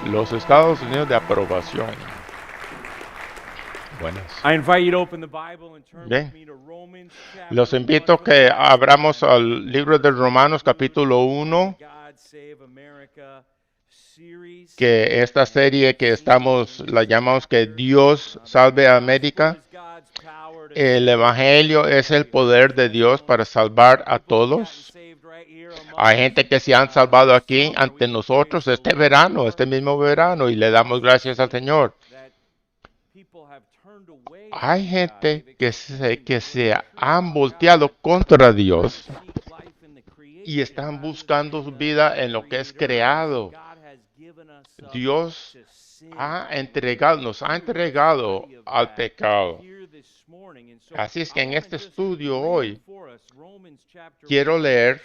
Los Estados Unidos de aprobación. Buenas. I invite you to open the Bible and turn Bien. with me to Romans Los chapter invito 1. que abramos al libro de Romanos capítulo 1, God Save America series. que esta serie que estamos, la llamamos que Dios salve a América. El Evangelio es el poder de Dios para salvar a todos. Hay gente que se han salvado aquí ante nosotros este verano, este mismo verano, y le damos gracias al Señor. Hay gente que se han volteado contra Dios y están buscando su vida en lo que es creado. Dios nos ha entregado al pecado. Así es que en este estudio hoy quiero leer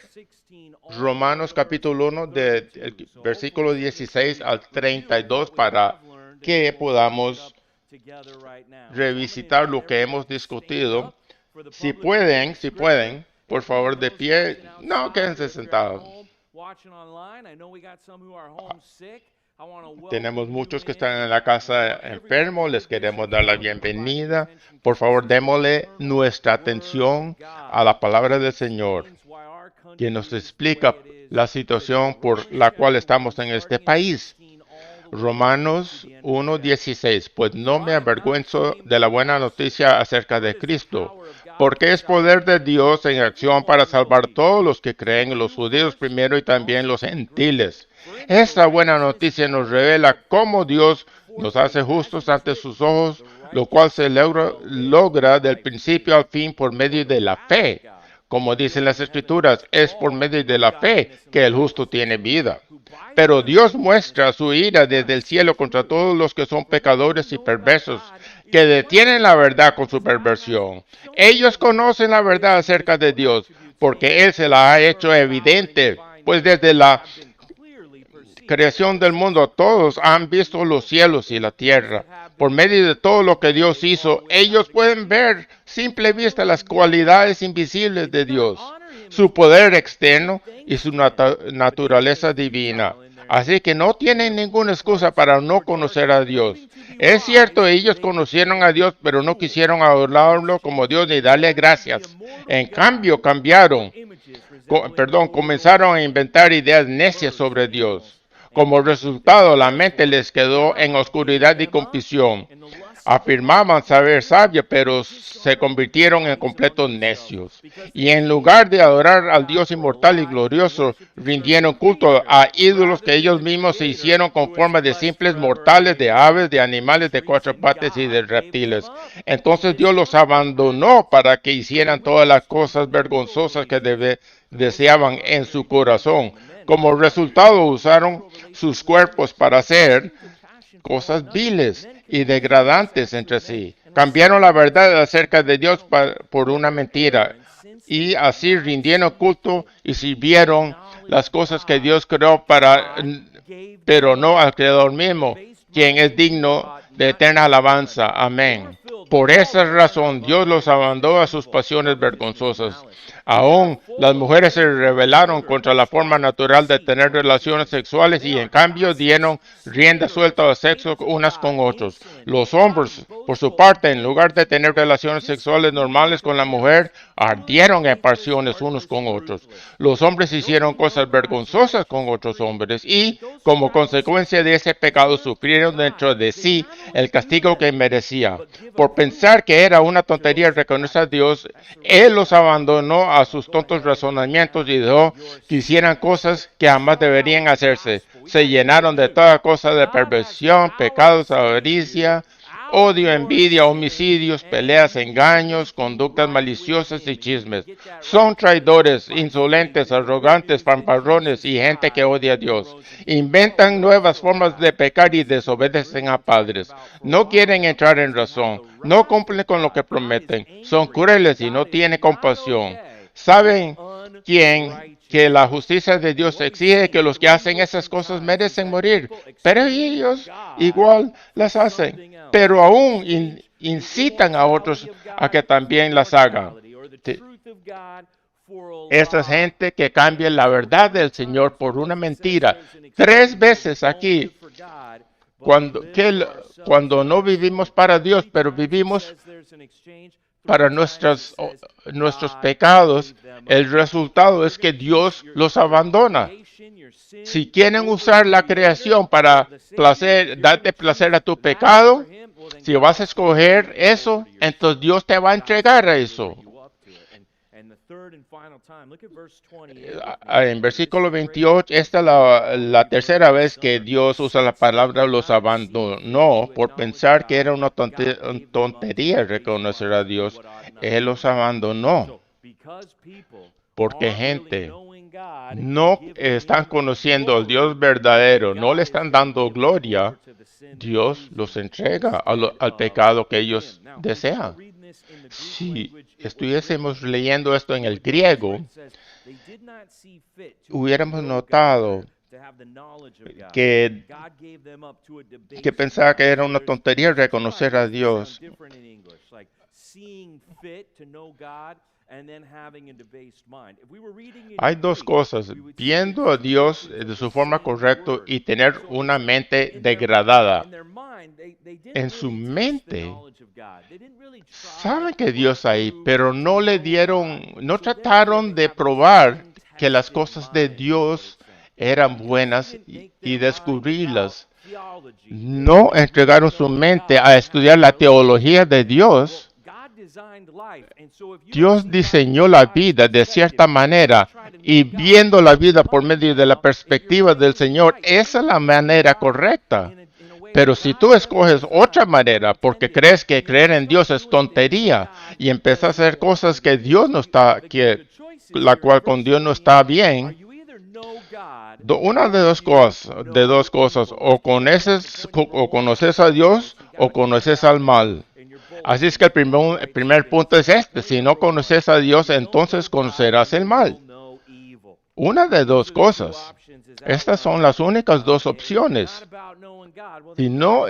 Romanos capítulo 1 del versículo 16 al 32 para que podamos revisitar lo que hemos discutido. Si pueden, por favor, de pie, no quédense sentados. Tenemos muchos que están en la casa enfermos, les queremos dar la bienvenida. Por favor, démosle nuestra atención a la palabra del Señor, que nos explica la situación por la cual estamos en este país. Romanos 1:16, pues no me avergüenzo de la buena noticia acerca de Cristo, porque es poder de Dios en acción para salvar a todos los que creen, los judíos primero y también los gentiles. Esta buena noticia nos revela cómo Dios nos hace justos ante sus ojos, lo cual se logra del principio al fin por medio de la fe. Como dicen las Escrituras, es por medio de la fe que el justo tiene vida. Pero Dios muestra su ira desde el cielo contra todos los que son pecadores y perversos, que detienen la verdad con su perversión. Ellos conocen la verdad acerca de Dios, porque Él se la ha hecho evidente, pues desde la creación del mundo todos han visto los cielos y la tierra. Por medio de todo lo que Dios hizo, ellos pueden ver simple vista las cualidades invisibles de Dios, su poder externo y su naturaleza divina. Así que no tienen ninguna excusa para no conocer a Dios. Es cierto, ellos conocieron a Dios, pero no quisieron adorarlo como Dios ni darle gracias. En cambio, comenzaron a inventar ideas necias sobre Dios. Como resultado, la mente les quedó en oscuridad y confusión. Afirmaban saber sabia, pero se convirtieron en completos necios. Y en lugar de adorar al Dios inmortal y glorioso, rindieron culto a ídolos que ellos mismos se hicieron con forma de simples mortales, de aves, de animales de cuatro patas y de reptiles. Entonces Dios los abandonó para que hicieran todas las cosas vergonzosas que deseaban en su corazón. Como resultado, usaron sus cuerpos para hacer cosas viles y degradantes entre sí. Cambiaron la verdad acerca de Dios por una mentira y así rindieron culto y sirvieron las cosas que Dios creó pero no al Creador mismo, quien es digno de eterna alabanza. Amén. Por esa razón, Dios los abandonó a sus pasiones vergonzosas. Aún las mujeres se rebelaron contra la forma natural de tener relaciones sexuales y en cambio dieron rienda suelta al sexo unas con otros. Los hombres, por su parte, en lugar de tener relaciones sexuales normales con la mujer, ardieron en pasiones unos con otros. Los hombres hicieron cosas vergonzosas con otros hombres y, como consecuencia de ese pecado, sufrieron dentro de sí el castigo que merecía. Por pensar que era una tontería reconocer a Dios, Él los abandonó a sus tontos razonamientos y dejó que hicieran cosas que jamás deberían hacerse. Se llenaron de toda cosa de perversión, pecados, avaricia, odio, envidia, homicidios, peleas, engaños, conductas maliciosas y chismes. Son traidores, insolentes, arrogantes, fanfarrones y gente que odia a Dios. Inventan nuevas formas de pecar y desobedecen a padres. No quieren entrar en razón. No cumplen con lo que prometen. Son crueles y no tienen compasión. ¿Saben que la justicia de Dios exige que los que hacen esas cosas merecen morir? Pero ellos igual las hacen, pero aún incitan a otros a que también las hagan. Esta gente que cambia la verdad del Señor por una mentira. 3 veces aquí Cuando no vivimos para Dios, pero vivimos para nuestros pecados, el resultado es que Dios los abandona. Si quieren usar la creación para darte placer a tu pecado, si vas a escoger eso, entonces Dios te va a entregar a eso. En versículo 28, esta es la tercera vez que Dios usa la palabra los abandonó por pensar que era una tontería reconocer a Dios. Él los abandonó porque gente no están conociendo al Dios verdadero, no le están dando gloria. Dios los entrega al pecado que ellos desean. Si estuviésemos leyendo esto en el griego, hubiéramos notado que pensaba que era una tontería reconocer a Dios. Hay dos cosas, viendo a Dios de su forma correcta y tener una mente degradada. En su mente, saben que Dios hay, pero no trataron de probar que las cosas de Dios eran buenas y descubrirlas. No entregaron su mente a estudiar la teología de Dios. Dios diseñó la vida de cierta manera y viendo la vida por medio de la perspectiva del Señor, esa es la manera correcta. Pero si tú escoges otra manera porque crees que creer en Dios es tontería y empiezas a hacer cosas que Dios no está, la cual con Dios no está bien, una de dos cosas, o conoces a Dios o conoces al mal. Así es que el primer punto es este: si no conoces a Dios, entonces conocerás el mal. Una de dos cosas. Estas son las únicas dos opciones. Si no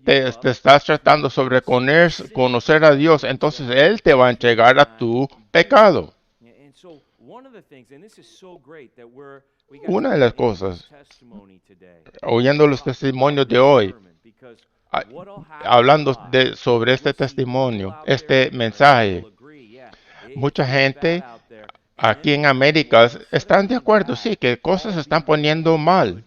te estás tratando sobre conocer a Dios, entonces Él te va a entregar a tu pecado. Una de las cosas, oyendo los testimonios de hoy, hablando sobre este testimonio, este mensaje, mucha gente aquí en América están de acuerdo, sí, que cosas se están poniendo mal.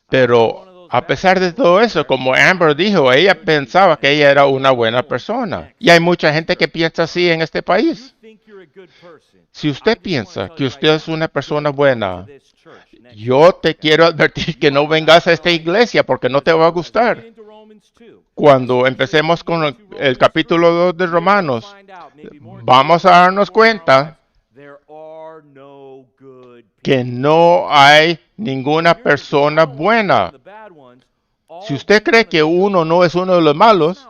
Pero a pesar de todo eso, como Amber dijo, ella pensaba que ella era una buena persona. Y hay mucha gente que piensa así en este país. Si usted piensa que usted es una persona buena, yo te quiero advertir que no vengas a esta iglesia porque no te va a gustar. Cuando empecemos con el capítulo 2 de Romanos, vamos a darnos cuenta que no hay ninguna persona buena. Si usted cree que uno no es uno de los malos,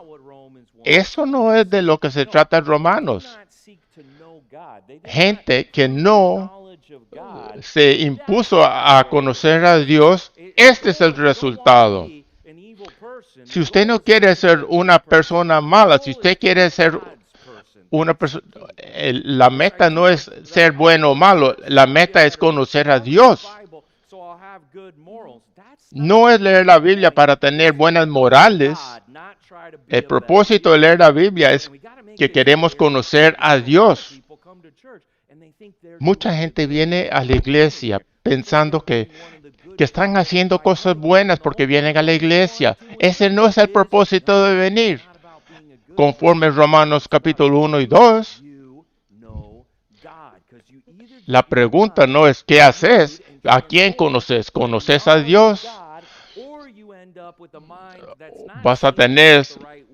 eso no es de lo que se trata en Romanos. Gente que no se impuso a conocer a Dios, este es el resultado. Si usted no quiere ser una persona mala, si usted quiere ser una persona, la meta no es ser bueno o malo, la meta es conocer a Dios. No es leer la Biblia para tener buenas morales. El propósito de leer la Biblia es que queremos conocer a Dios. Mucha gente viene a la iglesia pensando que están haciendo cosas buenas porque vienen a la iglesia. Ese no es el propósito de venir. Conforme Romanos capítulo 1 y 2, la pregunta no es ¿qué haces? ¿A quién conoces? ¿Conoces a Dios? ¿Vas a tener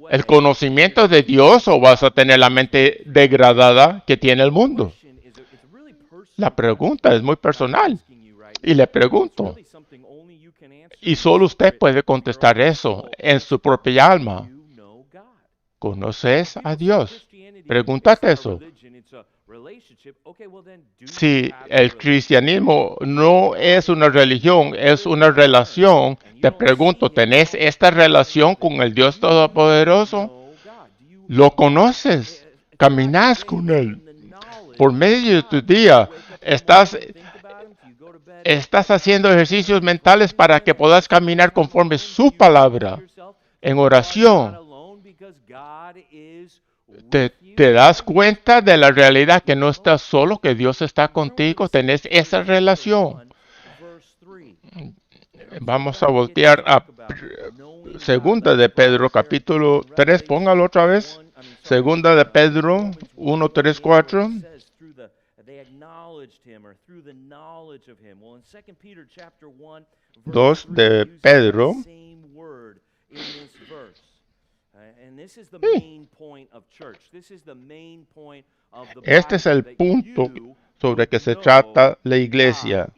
el conocimiento de Dios o vas a tener la mente degradada que tiene el mundo? La pregunta es muy personal. Y le pregunto, y solo usted puede contestar eso en su propia alma. ¿Conoces a Dios? Pregúntate eso. Si el cristianismo no es una religión, es una relación, te pregunto, ¿tenés esta relación con el Dios Todopoderoso? ¿Lo conoces? ¿Caminas con Él? Por medio de tu día, estás haciendo ejercicios mentales para que puedas caminar conforme su palabra. En oración, te das cuenta de la realidad que no estás solo, que Dios está contigo, tenés esa relación. Vamos a voltear a Segunda de Pedro, capítulo 3, póngalo otra vez. Segunda de Pedro 1, 3, 4. Dos de Pedro. Este es el punto sobre que se trata la iglesia.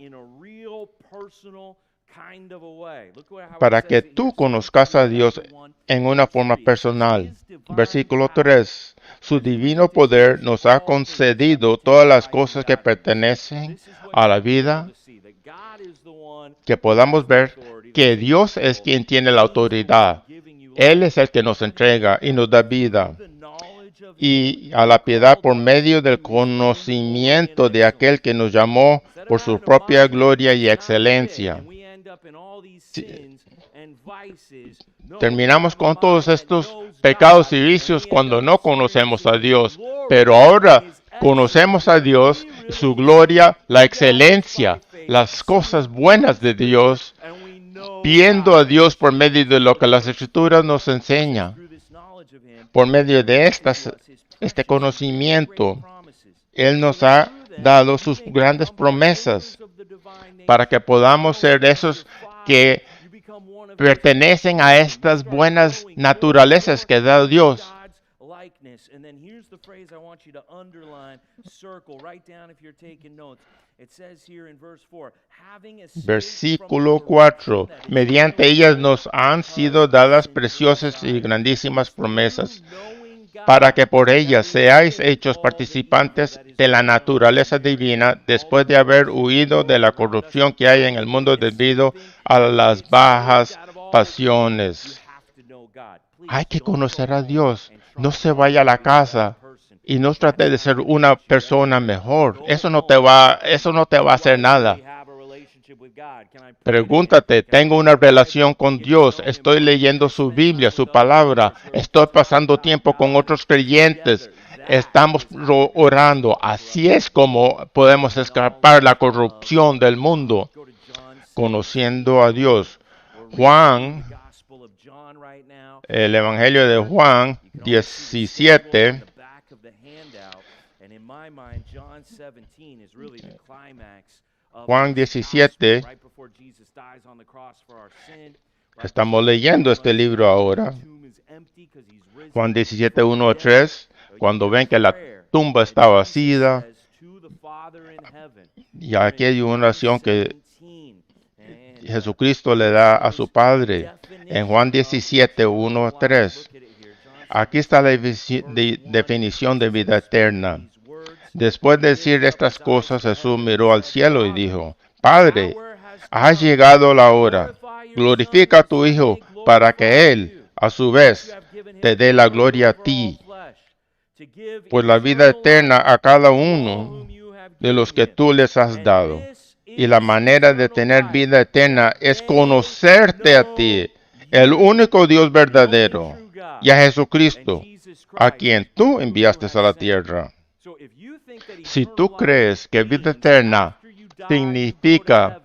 Para que tú conozcas a Dios en una forma personal. Versículo 3. Su divino poder nos ha concedido todas las cosas que pertenecen a la vida, que podamos ver que Dios es quien tiene la autoridad. Él es el que nos entrega y nos da vida y a la piedad por medio del conocimiento de aquel que nos llamó por su propia gloria y excelencia. Terminamos con todos estos pecados y vicios cuando no conocemos a Dios, pero ahora conocemos a Dios, su gloria, la excelencia, las cosas buenas de Dios, viendo a Dios por medio de lo que las Escrituras nos enseñan. Por medio de este conocimiento, Él nos ha dado sus grandes promesas para que podamos ser esos que pertenecen a estas buenas naturalezas que da Dios. Versículo 4. Mediante ellas nos han sido dadas preciosas y grandísimas promesas, para que por ellas seáis hechos participantes de la naturaleza divina, después de haber huido de la corrupción que hay en el mundo debido a las bajas pasiones. Hay que conocer a Dios. No se vaya a la casa y no trate de ser una persona mejor. Eso no te va a hacer nada. Pregúntate, ¿tengo una relación con Dios? ¿Estoy leyendo su Biblia, su palabra? ¿Estoy pasando tiempo con otros creyentes? ¿Estamos orando? Así es como podemos escapar la corrupción del mundo, conociendo a Dios. Juan, el Evangelio de Juan 17. Juan 17, estamos leyendo este libro ahora. Juan 17, 1 a 3, cuando ven que la tumba está vacía, y aquí hay una oración que Jesucristo le da a su Padre. En Juan 17, 1 a 3, aquí está la definición de vida eterna. Después de decir estas cosas, Jesús miró al cielo y dijo: Padre, ha llegado la hora. Glorifica a tu Hijo para que Él, a su vez, te dé la gloria a ti. Pues la vida eterna a cada uno de los que tú les has dado. Y la manera de tener vida eterna es conocerte a ti, el único Dios verdadero, y a Jesucristo, a quien tú enviaste a la tierra. Si tú crees que vida eterna significa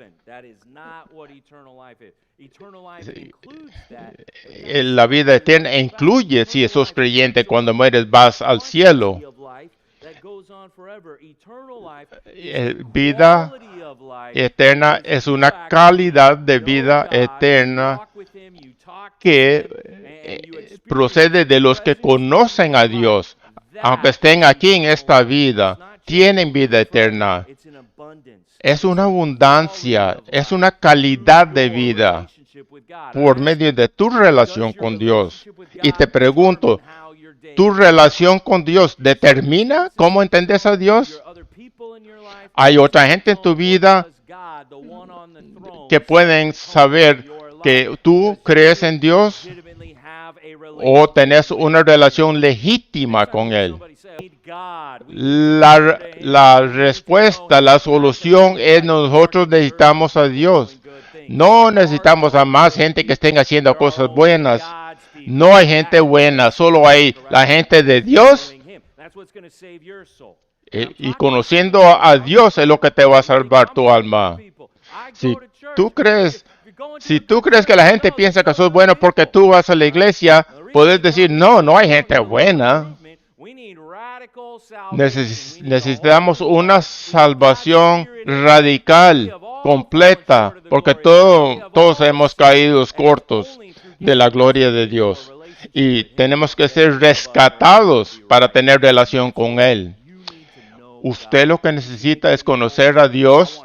la vida eterna, incluye, si sos creyente, cuando mueres vas al cielo. Vida eterna es una calidad de vida eterna que procede de los que conocen a Dios. Aunque estén aquí en esta vida, tienen vida eterna. Es una abundancia, es una calidad de vida por medio de tu relación con Dios. Y te pregunto, ¿tu relación con Dios determina cómo entiendes a Dios? ¿Hay otra gente en tu vida que pueden saber que tú crees en Dios o tenés una relación legítima con Él? need God. We need La, to pray la respuesta, la solución es nosotros necesitamos a Dios. No necesitamos a más gente que estén haciendo cosas buenas. No hay gente buena, solo hay la gente de Dios. Y conociendo a Dios es lo que te va a salvar tu alma. Si tú crees que la gente piensa que sos bueno porque tú vas a la iglesia, puedes decir, no, no hay gente buena. Necesitamos una salvación radical, completa, porque todos hemos caído cortos de la gloria de Dios. Y tenemos que ser rescatados para tener relación con Él. Usted lo que necesita es conocer a Dios.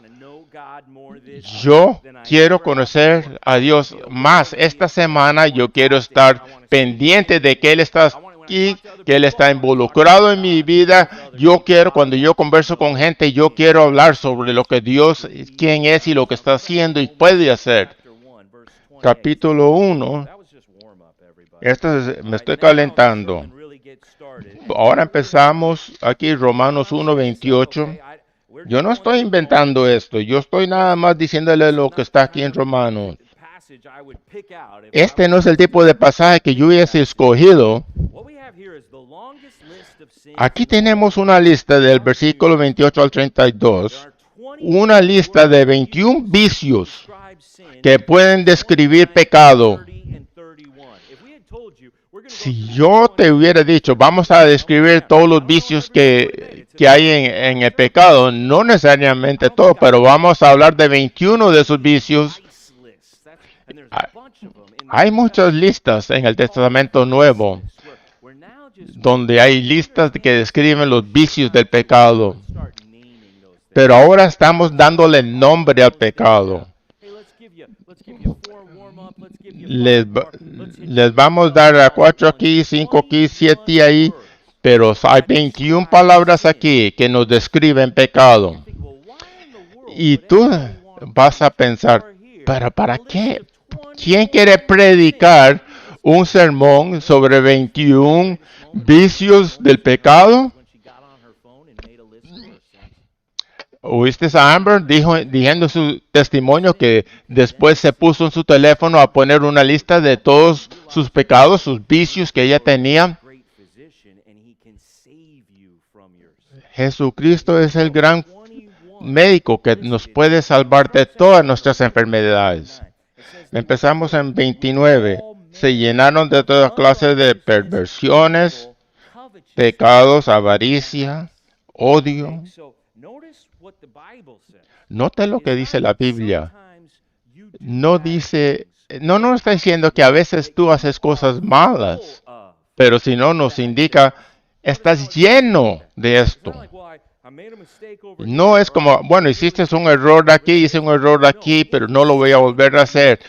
Yo quiero conocer a Dios más. Esta semana yo quiero estar pendiente de que Él está aquí, que Él está involucrado en mi vida. Cuando yo converso con gente, yo quiero hablar sobre lo que Dios, quién es y lo que está haciendo y puede hacer. Capítulo 1. Me estoy calentando. Ahora empezamos aquí Romanos 1:28. Yo no estoy inventando esto, yo estoy nada más diciéndole lo que está aquí en Romanos. Este no es el tipo de pasaje que yo hubiese escogido. Aquí tenemos una lista del versículo 28 al 32, una lista de 21 vicios que pueden describir pecado. Si yo te hubiera dicho, vamos a describir todos los vicios que hay en el pecado, no necesariamente todo, pero vamos a hablar de 21 de esos vicios. Hay muchas listas en el Testamento Nuevo, donde hay listas que describen los vicios del pecado. Pero ahora estamos dándole nombre al pecado. Les vamos a dar a 4 aquí, 5 aquí, 7 ahí, pero hay 21 palabras aquí que nos describen pecado. Y tú vas a pensar, ¿pero para qué? ¿Quién quiere predicar un sermón sobre 21 vicios del pecado? ¿Oíste a Amber diciendo su testimonio que después se puso en su teléfono a poner una lista de todos sus pecados, sus vicios que ella tenía? Jesucristo es el gran médico que nos puede salvar de todas nuestras enfermedades. Empezamos en 29. Se llenaron de toda clase de perversiones, pecados, avaricia, odio. Note lo que dice la Biblia. No está diciendo que a veces tú haces cosas malas, pero si no nos indica, estás lleno de esto. No es como, bueno, hiciste un error aquí, hice un error aquí, pero no lo voy a volver a hacer.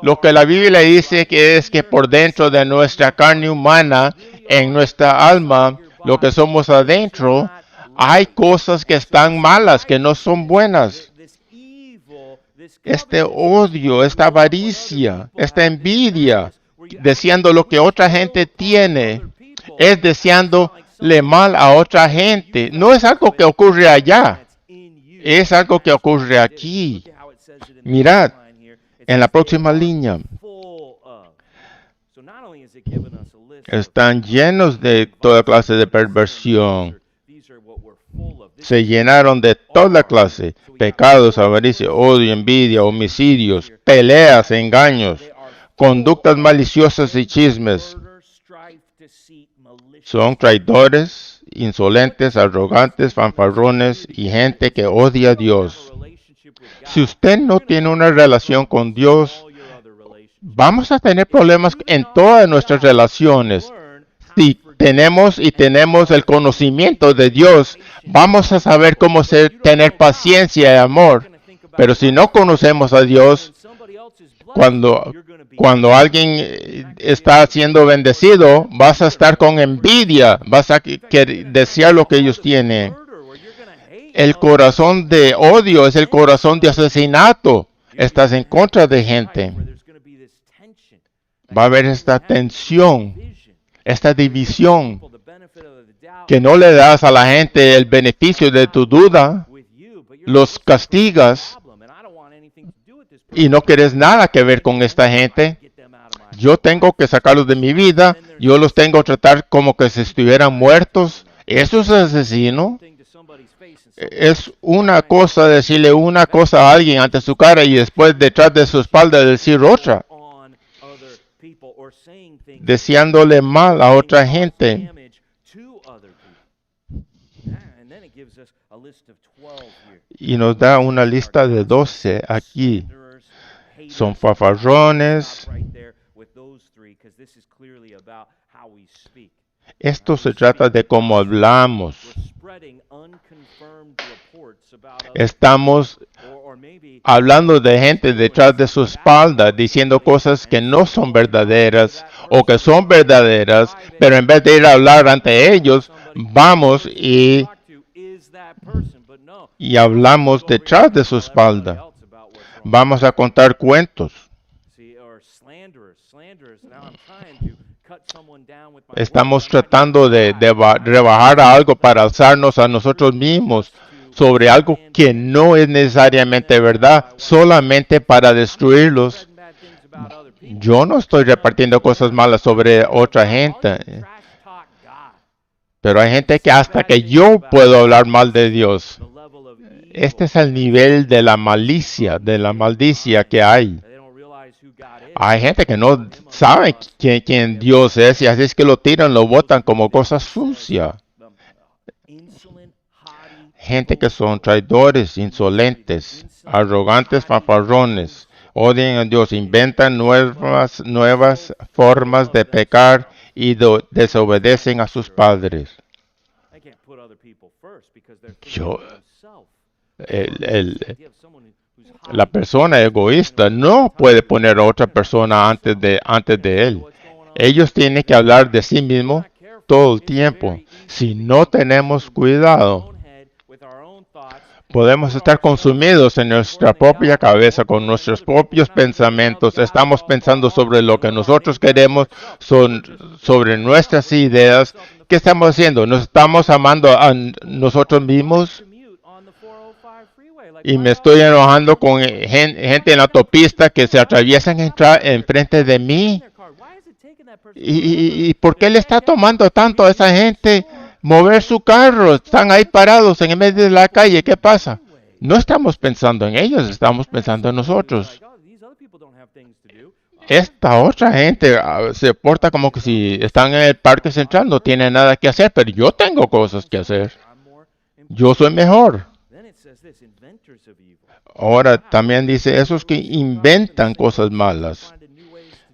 Lo que la Biblia dice que es que por dentro de nuestra carne humana, en nuestra alma, lo que somos adentro, hay cosas que están malas, que no son buenas. Este odio, esta avaricia, esta envidia, deseando lo que otra gente tiene, es deseándole mal a otra gente. No es algo que ocurre allá, es algo que ocurre aquí. Mirad, en la próxima línea, están llenos de toda clase de perversión. Se llenaron de toda clase, pecados, avaricia, odio, envidia, homicidios, peleas, engaños, conductas maliciosas y chismes. Son traidores, insolentes, arrogantes, fanfarrones y gente que odia a Dios. Si usted no tiene una relación con Dios, vamos a tener problemas en todas nuestras relaciones. Si tenemos el conocimiento de Dios, vamos a saber cómo tener paciencia y amor. Pero si no conocemos a Dios, cuando alguien está siendo bendecido, vas a estar con envidia, vas a desear lo que ellos tienen. El corazón de odio es el corazón de asesinato. Estás en contra de gente. Va a haber esta tensión, esta división. que no le das a la gente el beneficio de tu duda, los castigas y no quieres nada que ver con esta gente. Yo tengo que sacarlos de mi vida, yo los tengo que tratar como que si estuvieran muertos. Eso es asesino. Es una cosa decirle una cosa a alguien ante su cara y después detrás de su espalda decir otra, deseándole mal a otra gente. Y nos da una lista de 12 aquí. Son fanfarrones. Esto se trata de cómo hablamos. Estamos hablando de gente detrás de su espalda, diciendo cosas que no son verdaderas o que son verdaderas, pero en vez de ir a hablar ante ellos, vamos y hablamos detrás de su espalda. Vamos a contar cuentos. Estamos tratando de rebajar a algo para alzarnos a nosotros mismos sobre algo que no es necesariamente verdad, solamente para destruirlos. Yo no estoy repartiendo cosas malas sobre otra gente, pero hay gente que hasta que yo puedo hablar mal de Dios. Este es el nivel de la malicia, de la maldicia que hay. Hay gente que no sabe quién Dios es y así es que lo tiran, lo botan como cosa sucia. Gente que son traidores, insolentes, arrogantes, fanfarrones, odian a Dios, inventan nuevas formas de pecar y desobedecen a sus padres. La persona egoísta no puede poner a otra persona antes de él. Ellos tienen que hablar de sí mismos todo el tiempo. Si no tenemos cuidado, podemos estar consumidos en nuestra propia cabeza con nuestros propios pensamientos. Estamos pensando sobre lo que nosotros queremos, sobre nuestras ideas. ¿Qué estamos haciendo? ¿Nos estamos amando a nosotros mismos? Y me estoy enojando con gente en la autopista que se atraviesan enfrente de mí. ¿Y por qué le está tomando tanto a esa gente mover su carro? Están ahí parados en el medio de la calle. ¿Qué pasa? No estamos pensando en ellos, estamos pensando en nosotros. Esta otra gente se porta como que si están en el parque central, no tienen nada que hacer, pero yo tengo cosas que hacer. Yo soy mejor. Ahora también dice esos que inventan cosas malas,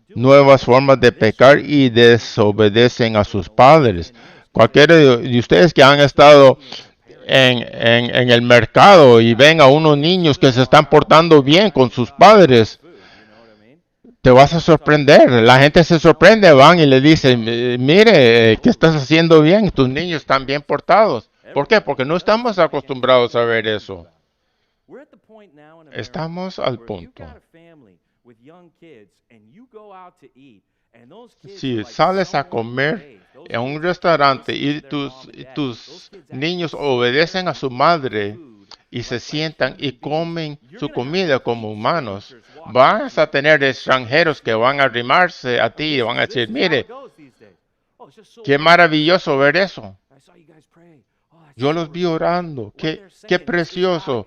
nuevas formas de pecar y desobedecen a sus padres. Cualquiera de ustedes que han estado en el mercado y ven a unos niños que se están portando bien con sus padres, te vas a sorprender. La gente se sorprende, van y le dicen, mire, ¿qué estás haciendo bien? Tus niños están bien portados. ¿Por qué? Porque no estamos acostumbrados a ver eso. Estamos al punto. Si sales a comer en un restaurante y tus niños obedecen a su madre y se sientan y comen su comida como humanos, vas a tener extranjeros que van a arrimarse a ti y van a decir, mire, qué maravilloso ver eso. Yo los vi orando, qué precioso.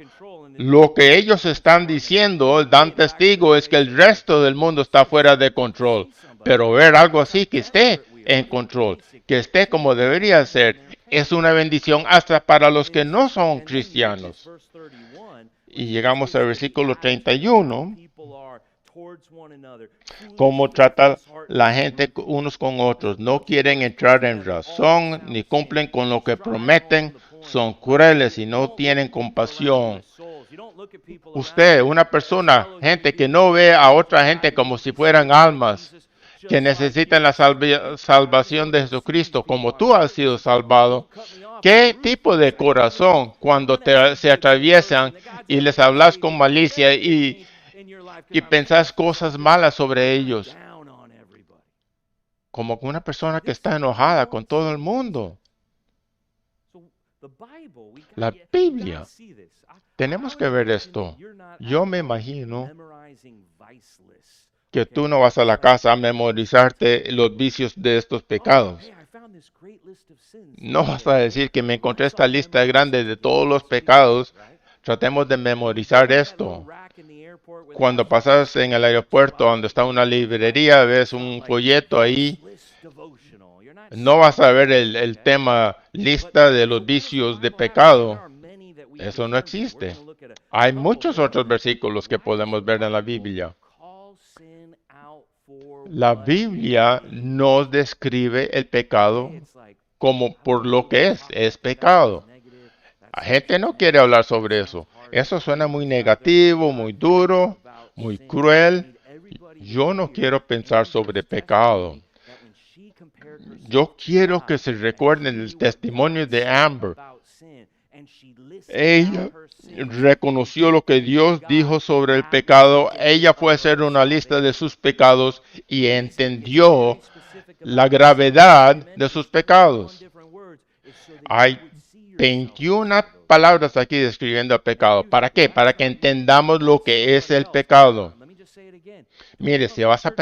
Lo que ellos están diciendo, dan testigo, es que el resto del mundo está fuera de control. Pero ver algo así que esté en control, que esté como debería ser, es una bendición hasta para los que no son cristianos. Y llegamos al versículo 31. Cómo trata la gente unos con otros. No quieren entrar en razón, ni cumplen con lo que prometen. Son crueles y no tienen compasión. Usted, una persona, gente que no ve a otra gente como si fueran almas, que necesitan la salvación de Jesucristo, como tú has sido salvado. ¿Qué tipo de corazón cuando se atraviesan y les hablas con malicia y pensás cosas malas sobre ellos? Como una persona que está enojada con todo el mundo. La Biblia. Tenemos que ver esto. Yo me imagino que tú no vas a la casa a memorizarte los vicios de estos pecados. No vas a decir que me encontré esta lista grande de todos los pecados. Tratemos de memorizar esto. Cuando pasas en el aeropuerto donde está una librería, ves un folleto ahí, no vas a ver el tema lista de los vicios de pecado. Eso no existe. Hay muchos otros versículos que podemos ver en la Biblia. La Biblia nos describe el pecado como por lo que es pecado. La gente no quiere hablar sobre eso. Eso suena muy negativo, muy duro, muy cruel. Yo no quiero pensar sobre pecado. Yo quiero que se recuerden el testimonio de Amber. Ella reconoció lo que Dios dijo sobre el pecado. Ella fue a hacer una lista de sus pecados y entendió la gravedad de sus pecados. Hay 21 palabras aquí describiendo el pecado. ¿Para qué? Para que entendamos lo que es el pecado. Mire, si vas a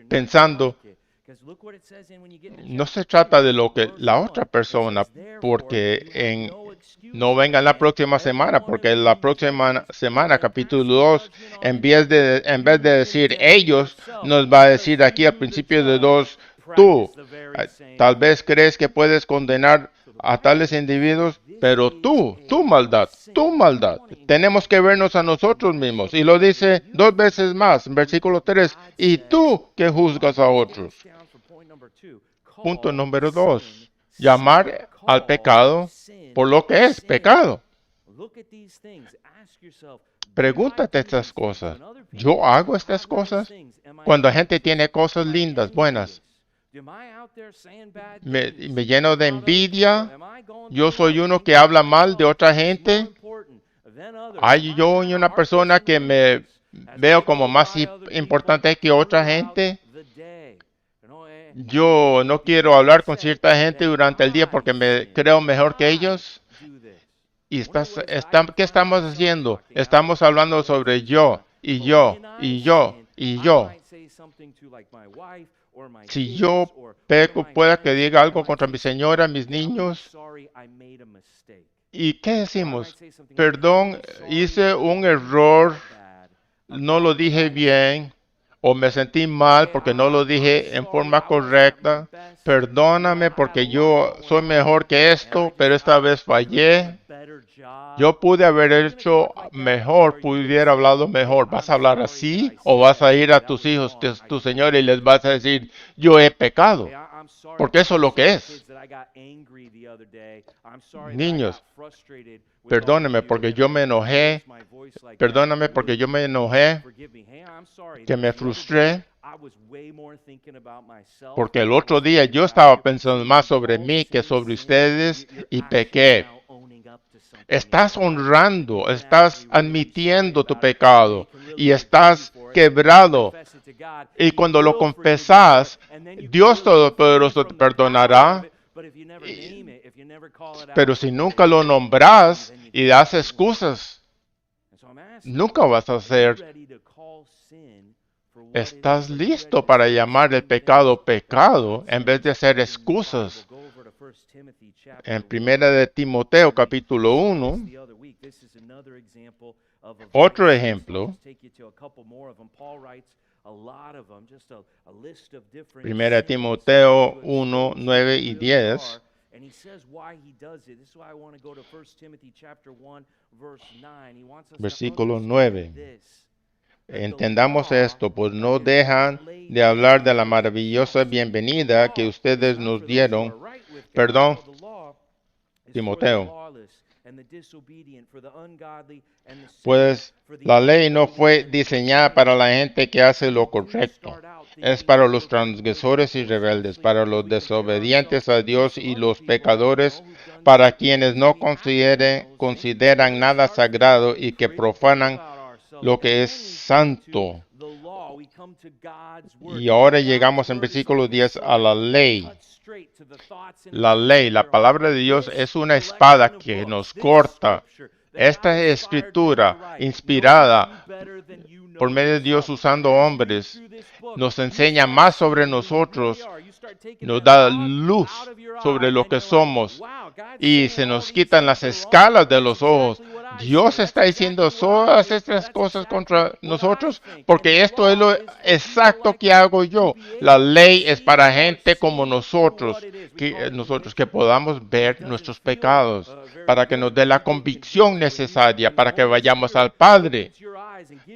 pensando, no se trata de lo que la otra persona, porque no venga la próxima semana, porque la próxima semana, capítulo 2, en vez de decir ellos, nos va a decir aquí al principio de 2, tú. Tal vez crees que puedes condenar a tales individuos, pero tu maldad. Tenemos que vernos a nosotros mismos. Y lo dice 2 veces más, en versículo 3, y tú que juzgas a otros. Punto número 2, llamar al pecado por lo que es pecado. Pregúntate estas cosas. ¿Yo hago estas cosas? Cuando la gente tiene cosas lindas, buenas, me lleno de envidia. Yo soy uno que habla mal de otra gente. ¿Hay yo una persona que me veo como más importante que otra gente? Yo no quiero hablar con cierta gente durante el día porque me creo mejor que ellos. ¿Y qué estamos haciendo? Estamos hablando sobre yo, y yo, y yo, y yo. Si yo peco, pueda que diga algo contra mi señora, mis niños. ¿Y qué decimos? Perdón, hice un error, no lo dije bien, o me sentí mal porque no lo dije en forma correcta. Perdóname porque yo soy mejor que esto, pero esta vez fallé. Yo pude haber hecho mejor, pudiera hablado mejor. ¿Vas a hablar así o vas a ir a tus hijos, tu señora, y les vas a decir, yo he pecado? Porque eso es lo que es. Niños, perdónenme porque yo me enojé. Perdóname porque yo me enojé, que me frustré. Porque el otro día yo estaba pensando más sobre mí que sobre ustedes y pequé. Estás honrando, estás admitiendo tu pecado y estás quebrado. Y cuando lo confesas, Dios Todopoderoso te perdonará. Pero si nunca lo nombras y das excusas, nunca vas a ser. Estás listo para llamar el pecado pecado en vez de hacer excusas. En 1 de Timoteo capítulo 1, otro ejemplo, 1 Timoteo 1, 9 y 10, versículo 9. Entendamos esto, pues no dejan de hablar de la maravillosa bienvenida que ustedes nos dieron. Perdón, Timoteo. Pues la ley no fue diseñada para la gente que hace lo correcto. Es para los transgresores y rebeldes, para los desobedientes a Dios y los pecadores, para quienes no consideran nada sagrado y que profanan lo que es santo. Y ahora llegamos en versículo 10 a la ley. La ley, la palabra de Dios es una espada que nos corta. Esta escritura inspirada por medio de Dios usando hombres nos enseña más sobre nosotros, nos da luz sobre lo que somos y se nos quitan las escalas de los ojos. Dios está diciendo todas estas cosas contra nosotros porque esto es lo exacto que hago yo. La ley es para gente como nosotros que podamos ver nuestros pecados, para que nos dé la convicción necesaria para que vayamos al Padre,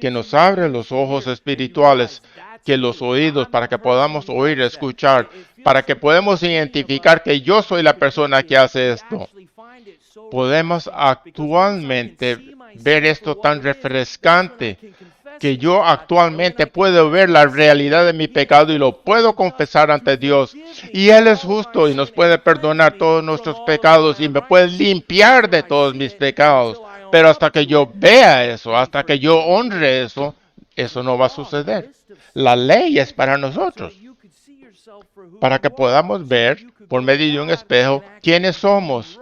que nos abre los ojos espirituales, que los oídos, para que podamos oír, escuchar, para que podamos identificar que yo soy la persona que hace esto. Podemos actualmente ver esto tan refrescante, que yo actualmente puedo ver la realidad de mi pecado y lo puedo confesar ante Dios. Y Él es justo y nos puede perdonar todos nuestros pecados y me puede limpiar de todos mis pecados. Pero hasta que yo vea eso, hasta que yo honre eso, eso no va a suceder. La ley es para nosotros, para que podamos ver por medio de un espejo quiénes somos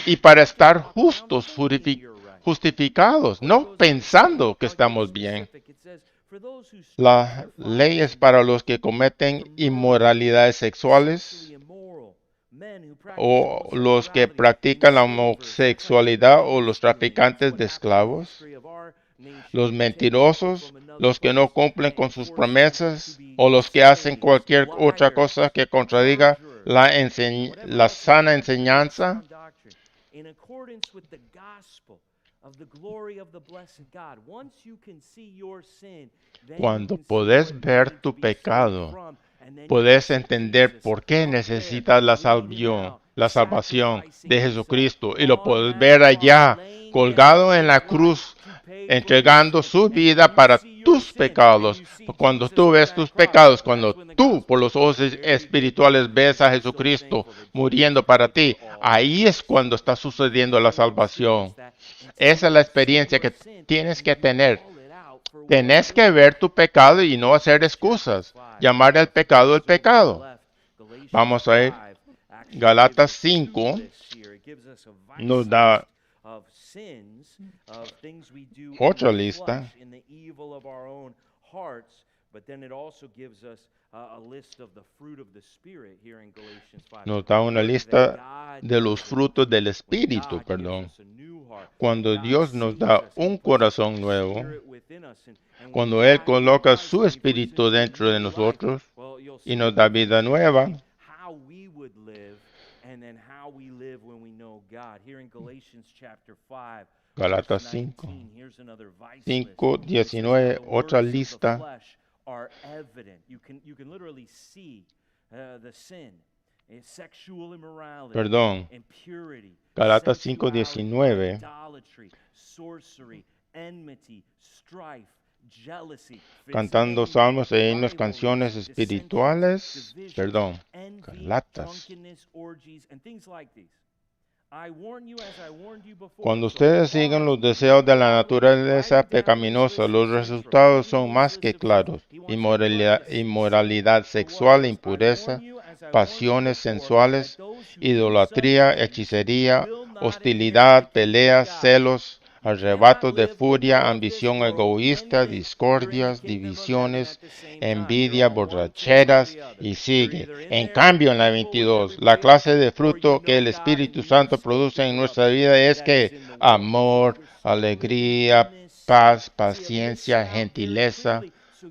y para estar justos, justificados, no pensando que estamos bien. La ley es para los que cometen inmoralidades sexuales o los que practican la homosexualidad o los traficantes de esclavos, los mentirosos, los que no cumplen con sus promesas o los que hacen cualquier otra cosa que contradiga la sana enseñanza. Cuando puedes ver tu pecado, puedes entender por qué necesitas la salvación de Jesucristo y lo puedes ver allá, colgado en la cruz, entregando su vida para tus pecados. Cuando tú ves tus pecados, cuando tú por los ojos espirituales ves a Jesucristo muriendo para ti, ahí es cuando está sucediendo la salvación. Esa es la experiencia que tienes que tener. Tienes que ver tu pecado y no hacer excusas. Llamar al pecado el pecado. Vamos a ver. Galatas 5 nos da otra lista. Nos da una lista de los frutos del Espíritu, perdón. Cuando Dios nos da un corazón nuevo, cuando Él coloca su Espíritu dentro de nosotros y nos da vida nueva, Galatas 5, 19, otra lista. Perdón, Galatas 5:19. Cantando salmos e himnos, canciones espirituales. Perdón, Galatas. Cuando ustedes siguen los deseos de la naturaleza pecaminosa, los resultados son más que claros. Inmoralidad sexual, impureza, pasiones sensuales, idolatría, hechicería, hostilidad, peleas, celos, arrebatos de furia, ambición egoísta, discordias, divisiones, envidia, borracheras, y sigue. En cambio, en la 22, la clase de fruto que el Espíritu Santo produce en nuestra vida es que amor, alegría, paz, paciencia, gentileza,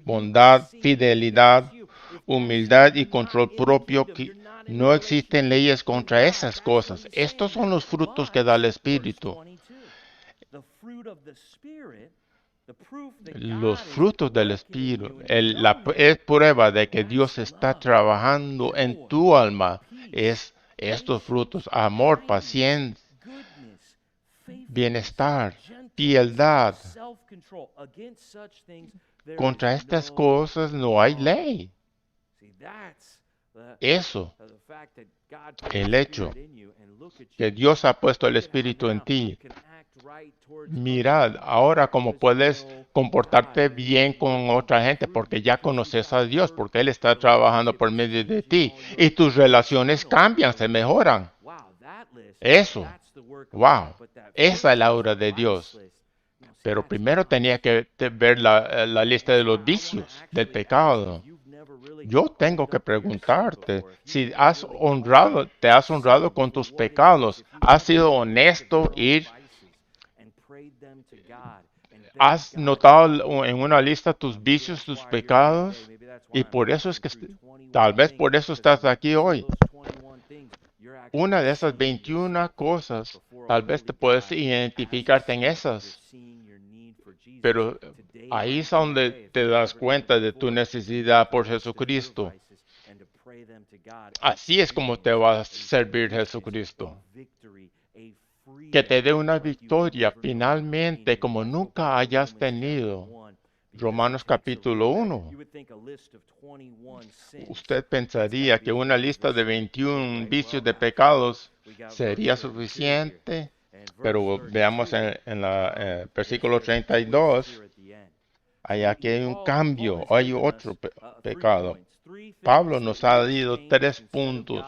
bondad, fidelidad, humildad y control propio. Que no existen leyes contra esas cosas. Estos son los frutos que da el Espíritu. Los frutos del Espíritu es prueba de que Dios está trabajando en tu alma. Es estos frutos: amor, paciencia, bienestar, piedad. Contra estas cosas no hay ley. Eso, el hecho que Dios ha puesto el Espíritu en ti Mirad ahora cómo puedes comportarte bien con otra gente porque ya conoces a Dios, porque Él está trabajando por medio de ti y tus relaciones cambian, se mejoran. Eso, wow, esa es la obra de Dios. Pero primero tenía que ver la lista de los vicios, del pecado. Yo tengo que preguntarte si te has honrado con tus pecados, has sido honesto y has notado en una lista tus vicios, tus pecados, y por eso es que tal vez por eso estás aquí hoy. Una de esas 21 cosas, tal vez te puedes identificarte en esas, pero ahí es donde te das cuenta de tu necesidad por Jesucristo. Así es como te va a servir Jesucristo. Que te dé una victoria finalmente como nunca hayas tenido. Romanos capítulo 1. Usted pensaría que una lista de 21 vicios de pecados sería suficiente, pero veamos en el versículo 32, aquí hay un cambio, hay otro pecado. Pablo nos ha dado 3 puntos,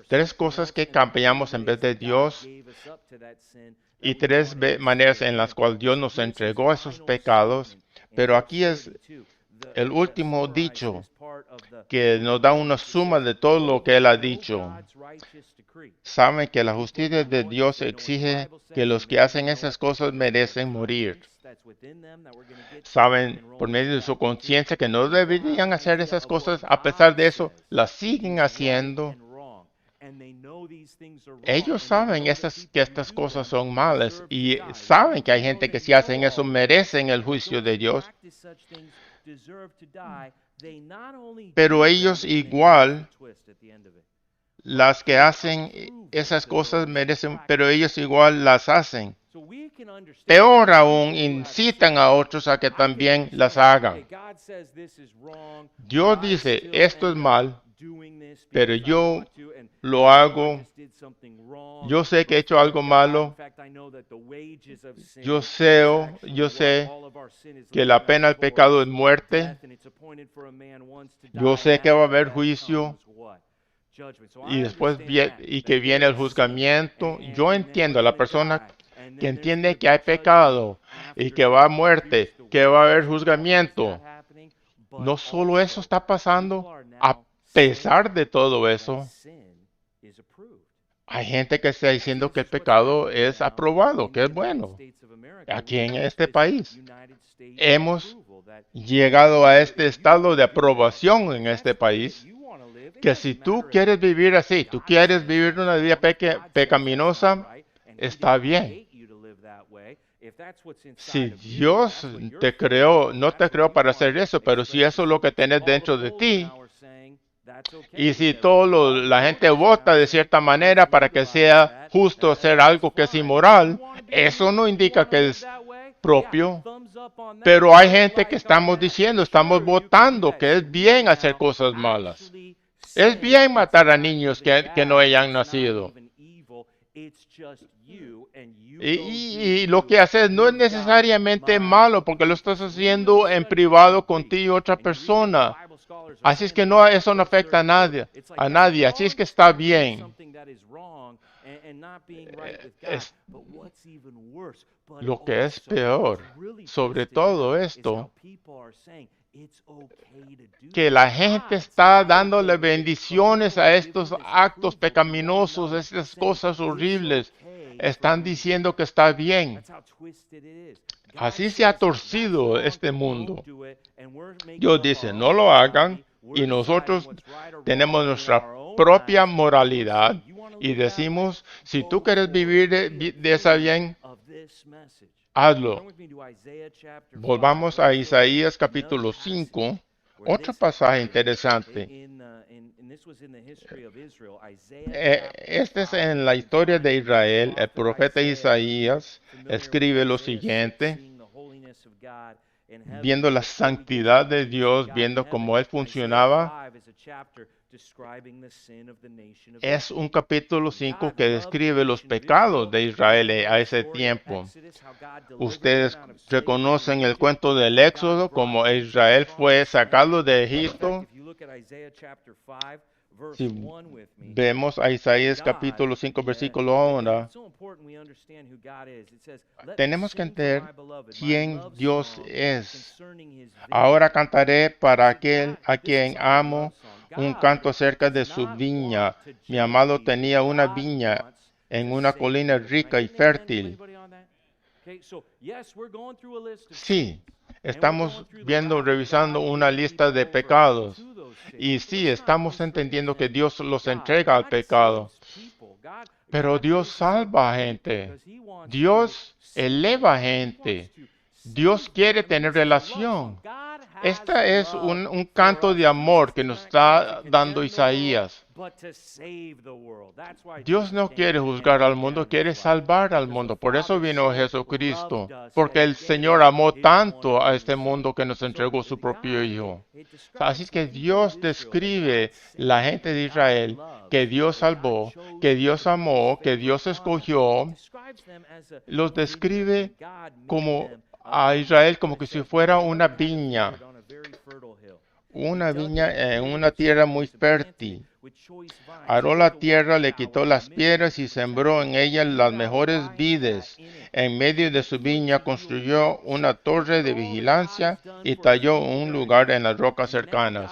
3 cosas que cambiamos en vez de Dios y 3 maneras en las cuales Dios nos entregó esos pecados. Pero aquí es el último dicho que nos da una suma de todo lo que Él ha dicho. Saben que la justicia de Dios exige que los que hacen esas cosas merecen morir. Saben por medio de su conciencia que no deberían hacer esas cosas, a pesar de eso, las siguen haciendo. Ellos saben que estas cosas son malas y saben que hay gente que si hacen eso merecen el juicio de Dios. Pero ellos igual, las que hacen esas cosas merecen, pero ellos igual las hacen. Peor aún, incitan a otros a que también las hagan. Dios dice, esto es mal, pero yo lo hago. Yo sé que he hecho algo malo. Yo sé que la pena del pecado es muerte. Yo sé que va a haber juicio y después y que viene el juzgamiento. Yo entiendo a la persona que entiende que hay pecado y que va a muerte, que va a haber juzgamiento. No solo eso está pasando, a pesar de todo eso, hay gente que está diciendo que el pecado es aprobado, que es bueno. Aquí en este país hemos llegado a este estado de aprobación en este país, que si tú quieres vivir así, tú quieres vivir una vida pecaminosa, está bien. Si Dios te creó, no te creó para hacer eso, pero si eso es lo que tienes dentro de ti, y si la gente vota de cierta manera para que sea justo hacer algo que es inmoral, eso no indica que es propio. Pero hay gente que estamos votando que es bien hacer cosas malas. Es bien matar a niños que no hayan nacido. Y lo que haces no es necesariamente malo porque lo estás haciendo en privado contigo y otra persona. Así es que eso no afecta a nadie. Así es que está bien. Lo que es peor sobre todo esto, que la gente está dándole bendiciones a estos actos pecaminosos, a estas cosas horribles. Están diciendo que está bien. Así se ha torcido este mundo. Dios dice, no lo hagan, y nosotros tenemos nuestra propia moralidad y decimos, si tú quieres vivir de esa bien, hazlo. Volvamos a Isaías capítulo 5, otro pasaje interesante. Este es en la historia de Israel. El profeta Isaías escribe lo siguiente. viendo la santidad de Dios, viendo cómo Él funcionaba. Es un capítulo 5 que describe los pecados de Israel a ese tiempo. Ustedes reconocen el cuento del Éxodo, como Israel fue sacado de Egipto. Si vemos a Isaías capítulo 5, versículo 1, tenemos que entender quién Dios es. Ahora cantaré para aquel a quien amo un canto acerca de su viña. Mi amado tenía una viña en una colina rica y fértil. Sí, estamos revisando una lista de pecados. Y sí, estamos entendiendo que Dios los entrega al pecado. Pero Dios salva a gente. Dios eleva a gente. Dios quiere tener relación. Este es un canto de amor que nos está dando Isaías. Dios no quiere juzgar al mundo, quiere salvar al mundo. Por eso vino Jesucristo, porque el Señor amó tanto a este mundo que nos entregó su propio Hijo. Así es que Dios describe la gente de Israel, que Dios salvó, que Dios amó, que Dios escogió. Los describe como a Israel como que si fuera una viña en una tierra muy fértil. Aró la tierra, le quitó las piedras y sembró en ella las mejores vides. En medio de su viña construyó una torre de vigilancia y talló un lugar en las rocas cercanas.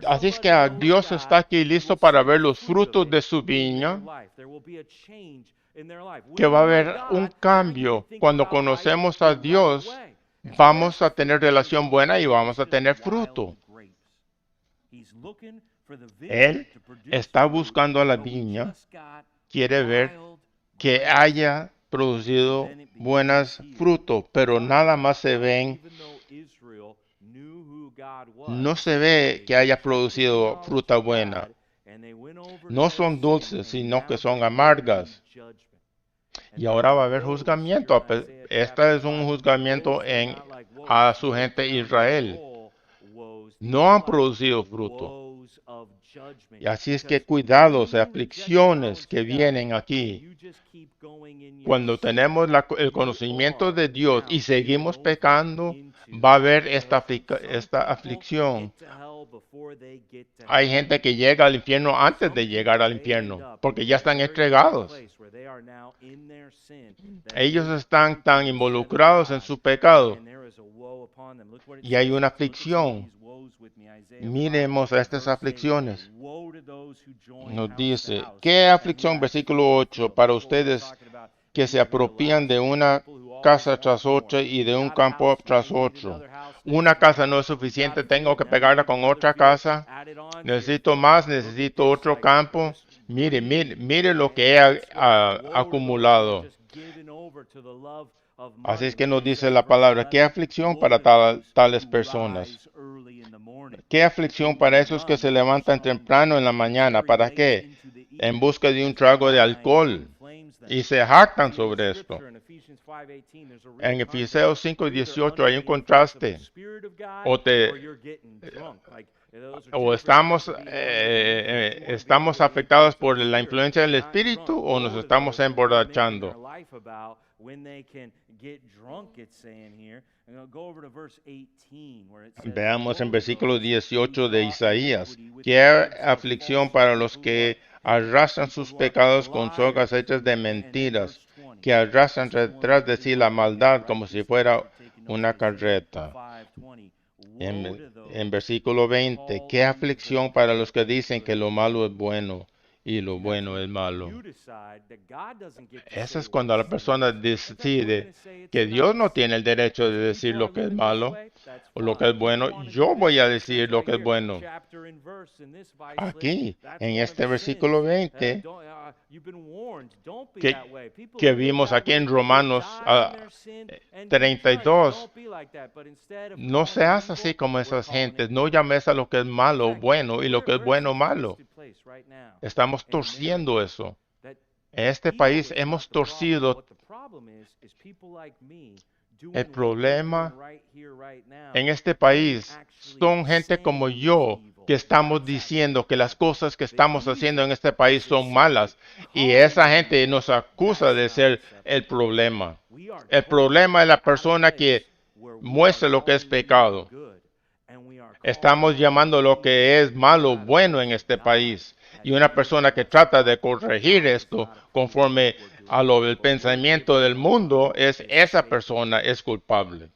Así es que Dios está aquí listo para ver los frutos de su viña, que va a haber un cambio. Cuando conocemos a Dios, vamos a tener relación buena y vamos a tener fruto. Él está buscando a la viña, quiere ver que haya producido buenos frutos, pero nada más no se ve que haya producido fruta buena. No son dulces, sino que son amargas. Y ahora va a haber juzgamiento. Este es un juzgamiento a su gente Israel. No han producido fruto. Y así es que cuidados de aflicciones que vienen aquí. Cuando tenemos el conocimiento de Dios y seguimos pecando, va a haber esta aflicción. Hay gente que llega al infierno antes de llegar al infierno, porque ya están entregados. Ellos están tan involucrados en su pecado. Y hay una aflicción. Miremos a estas aflicciones. Nos dice, ¿qué aflicción? Versículo 8, para ustedes que se apropian de una casa tras otra y de un campo tras otro. Una casa no es suficiente, tengo que pegarla con otra casa. Necesito más, necesito otro campo. Mire lo que he acumulado. Así es que nos dice la palabra, ¿qué aflicción para tales personas? ¿Qué aflicción para esos que se levantan temprano en la mañana? ¿Para qué? En busca de un trago de alcohol. Y se jactan sobre esto. En Efesios 5:18 hay un contraste. O estamos afectados por la influencia del Espíritu o nos estamos emborrachando. Veamos en versículo 18 de Isaías. ¿Qué aflicción para los que arrastran sus pecados con sogas hechas de mentiras, que arrastran detrás de sí la maldad como si fuera una carreta? En versículo 20, ¿qué aflicción para los que dicen que lo malo es bueno y lo bueno es malo? Eso es cuando la persona decide que Dios no tiene el derecho de decir lo que es malo o lo que es bueno. Yo voy a decir lo que es bueno. Aquí, en este versículo 20, que vimos aquí en Romanos 32, no seas así como esas gentes, no llames a lo que es malo bueno y lo que es bueno malo. Estamos torciendo eso. En este país hemos torcido. El problema en este país son gente como yo que estamos diciendo que las cosas que estamos haciendo en este país son malas y esa gente nos acusa de ser el problema. El problema es la persona que muestra lo que es pecado. Estamos llamando lo que es malo bueno en este país. Y una persona que trata de corregir esto conforme a lo del pensamiento del mundo, esa persona es culpable.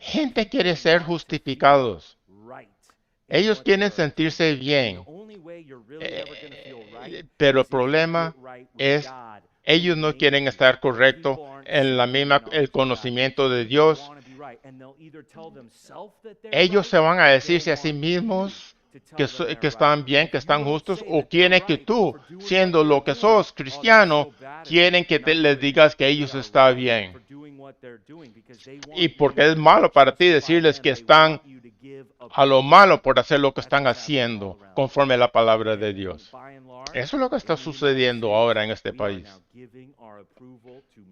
Gente quiere ser justificados. Ellos quieren sentirse bien. Pero el problema es, ellos no quieren estar correctos en el conocimiento de Dios. Ellos se van a decirse a sí mismos que están bien, que están justos, o quieren que tú, siendo lo que sos cristiano, quieren que les digas que ellos están bien. Y porque es malo para ti decirles que están a lo malo por hacer lo que están haciendo, conforme a la palabra de Dios. Eso es lo que está sucediendo ahora en este país.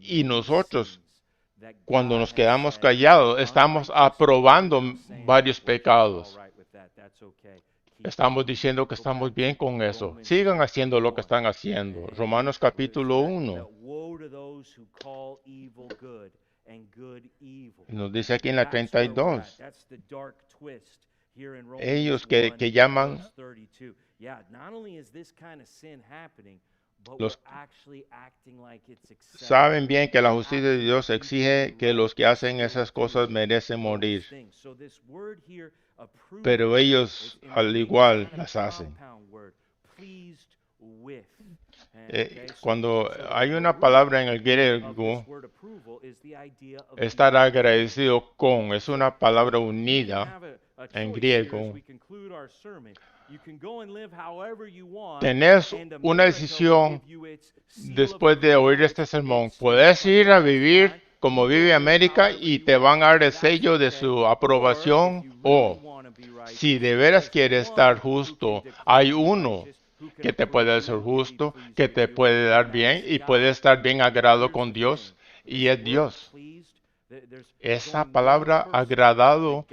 Y nosotros, cuando nos quedamos callados, estamos aprobando varios pecados. Estamos diciendo que estamos bien con eso. Sigan haciendo lo que están haciendo. Romanos capítulo 1. Nos dice aquí en la 32. Ellos que llaman saben bien que la justicia de Dios exige que los que hacen esas cosas merecen morir. Pero ellos al igual las hacen. Cuando hay una palabra en el griego, estar agradecido con, es una palabra unida en griego. Tenés una decisión después de oír este sermón. Puedes ir a vivir como vive América y te van a dar el sello de su aprobación, o si de veras quieres estar justo, hay uno que te puede hacer justo, que te puede dar bien y puede estar bien agradado con Dios, y es Dios. Esa palabra agradado,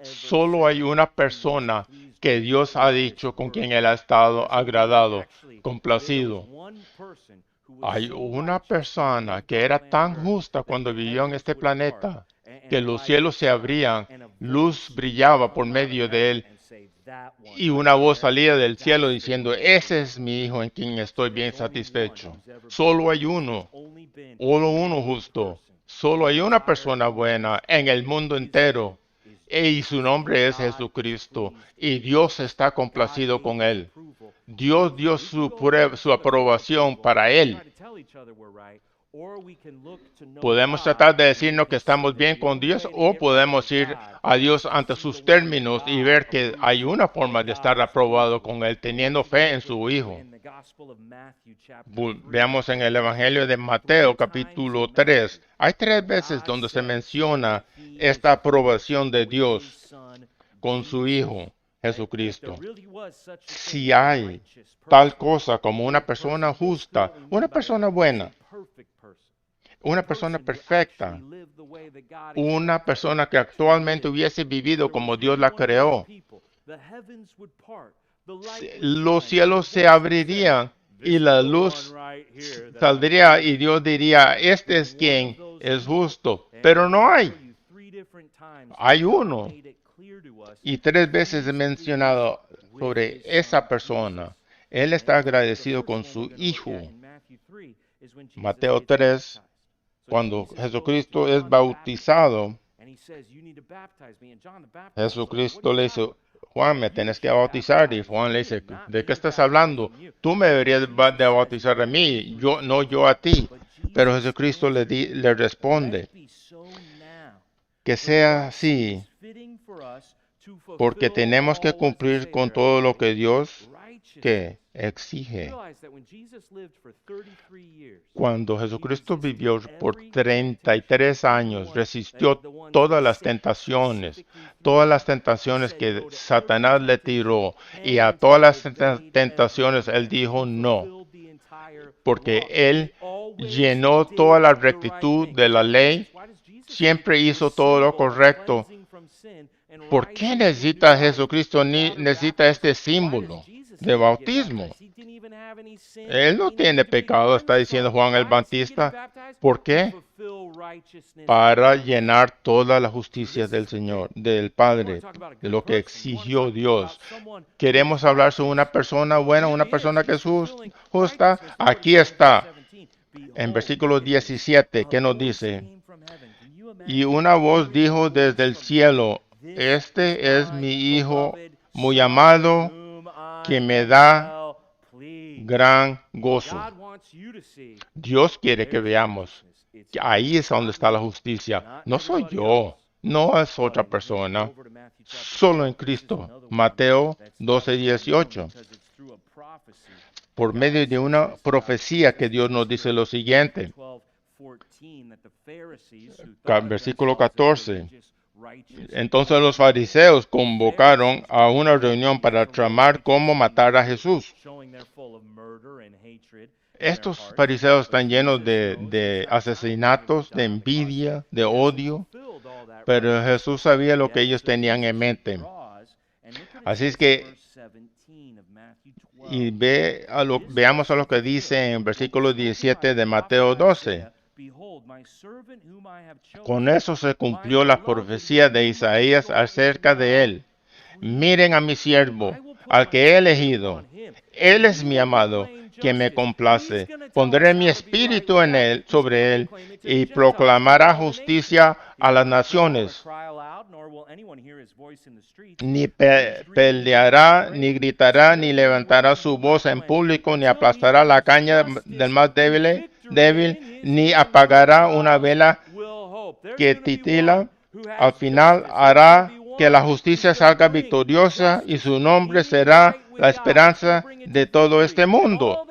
solo hay una persona que Dios ha dicho con quien Él ha estado agradado, complacido. Hay una persona que era tan justa cuando vivió en este planeta, que los cielos se abrían, luz brillaba por medio de él, y una voz salía del cielo diciendo, ese es mi hijo en quien estoy bien satisfecho. Solo hay uno, solo uno justo. Solo hay una persona buena en el mundo entero, y su nombre es Jesucristo, y Dios está complacido con él. Dios dio su aprobación para él. Podemos tratar de decirnos que estamos bien con Dios, o podemos ir a Dios ante sus términos y ver que hay una forma de estar aprobado con Él, teniendo fe en su Hijo. Veamos en el Evangelio de Mateo, capítulo 3. Hay 3 veces donde se menciona esta aprobación de Dios con su Hijo, Jesucristo. Si hay tal cosa como una persona justa, una persona buena, una persona perfecta, una persona que actualmente hubiese vivido como Dios la creó, los cielos se abrirían y la luz saldría y Dios diría, este es quien es justo, pero no hay. Hay uno. Y 3 veces he mencionado sobre esa persona. Él está agradecido con su Hijo. Mateo 3, cuando Jesucristo es bautizado, Jesucristo le dice, Juan, me tienes que bautizar. Y Juan le dice, ¿de qué estás hablando? Tú me deberías de bautizar a mí, no yo a ti. Pero Jesucristo le responde, que sea así, porque tenemos que cumplir con todo lo que Dios exige. Cuando Jesucristo vivió por 33 años, resistió todas las tentaciones que Satanás le tiró, y a todas las tentaciones Él dijo no. porque Él llenó toda la rectitud de la ley, siempre hizo todo lo correcto. ¿Por qué necesita Jesucristo necesita este símbolo de bautismo? Él no tiene pecado, está diciendo Juan el Bautista. ¿Por qué? Para llenar toda la justicia del Señor, del Padre, de lo que exigió Dios. ¿Queremos hablar sobre una persona buena, una persona que es justa? Aquí está, en versículo 17, ¿qué nos dice? Y una voz dijo desde el cielo, este es mi Hijo muy amado, que me da gran gozo. Dios quiere que veamos que ahí es donde está la justicia. No soy yo, no es otra persona, solo en Cristo. Mateo 12:18. Por medio de una profecía que Dios nos dice lo siguiente. Versículo 14. Entonces los fariseos convocaron a una reunión para tramar cómo matar a Jesús. Estos fariseos están llenos de asesinatos, de envidia, de odio, pero Jesús sabía lo que ellos tenían en mente. Así es que, y veamos a lo que dice en versículo 17 de Mateo 12. Con eso se cumplió la profecía de Isaías acerca de él. Miren a mi siervo, al que he elegido. Él es mi amado, que me complace. Pondré mi espíritu en él, sobre él, y proclamará justicia a las naciones. Ni peleará, ni gritará, ni levantará su voz en público, ni aplastará la caña del más débil, ni apagará una vela que titila. Al final hará que la justicia salga victoriosa y su nombre será la esperanza de todo este mundo.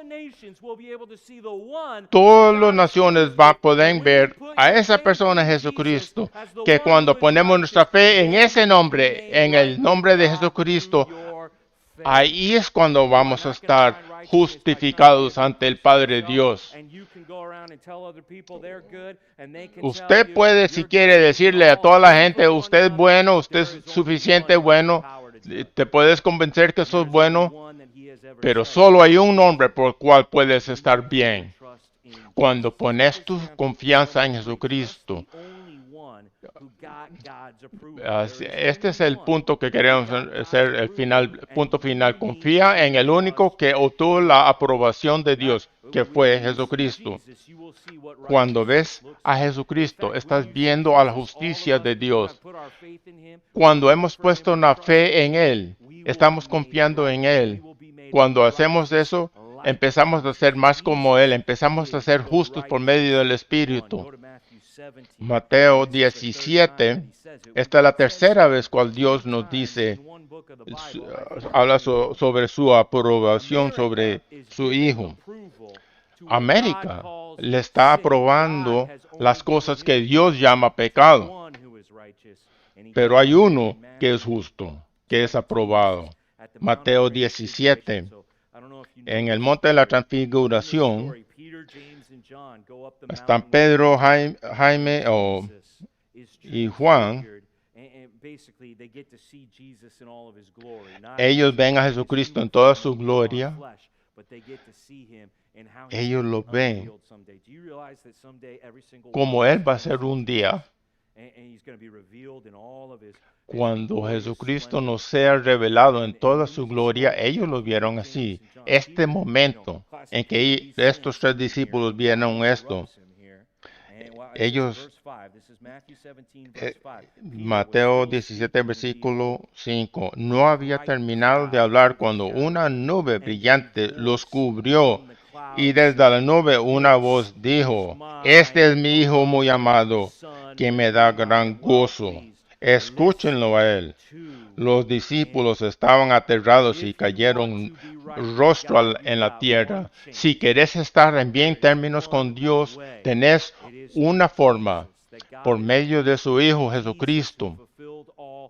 Todas las naciones pueden ver a esa persona, Jesucristo, que cuando ponemos nuestra fe en ese nombre, en el nombre de Jesucristo, ahí es cuando vamos a estar justificados ante el Padre Dios. Usted puede, si quiere, decirle a toda la gente, usted es bueno, usted es suficiente bueno, te puedes convencer que sos bueno, pero solo hay un nombre por el cual puedes estar bien. Cuando pones tu confianza en Jesucristo. Este es el punto que queremos hacer, el punto final. Confía en el único que obtuvo la aprobación de Dios, que fue Jesucristo. Cuando ves a Jesucristo, estás viendo a la justicia de Dios. Cuando hemos puesto una fe en Él, estamos confiando en Él. Cuando hacemos eso, empezamos a ser más como Él, empezamos a ser justos por medio del Espíritu. Mateo 17, esta es la tercera vez cual Dios nos dice, habla sobre su aprobación sobre su Hijo. América le está aprobando las cosas que Dios llama pecado. Pero hay uno que es justo, que es aprobado. Mateo 17. En el monte de la transfiguración están Pedro, Jaime y Juan. Ellos ven a Jesucristo en toda su gloria. Ellos lo ven como Él va a ser un día. Cuando Jesucristo nos sea revelado en toda su gloria, ellos lo vieron así. Este momento en que estos tres discípulos vieron esto, ellos, Mateo 17, versículo 5, no había terminado de hablar cuando una nube brillante los cubrió, y desde la nube una voz dijo, este es mi Hijo muy amado, que me da gran gozo. Escúchenlo a Él. Los discípulos estaban aterrados y cayeron rostro en la tierra. Si querés estar en bien términos con Dios, tenés una forma, por medio de su Hijo Jesucristo.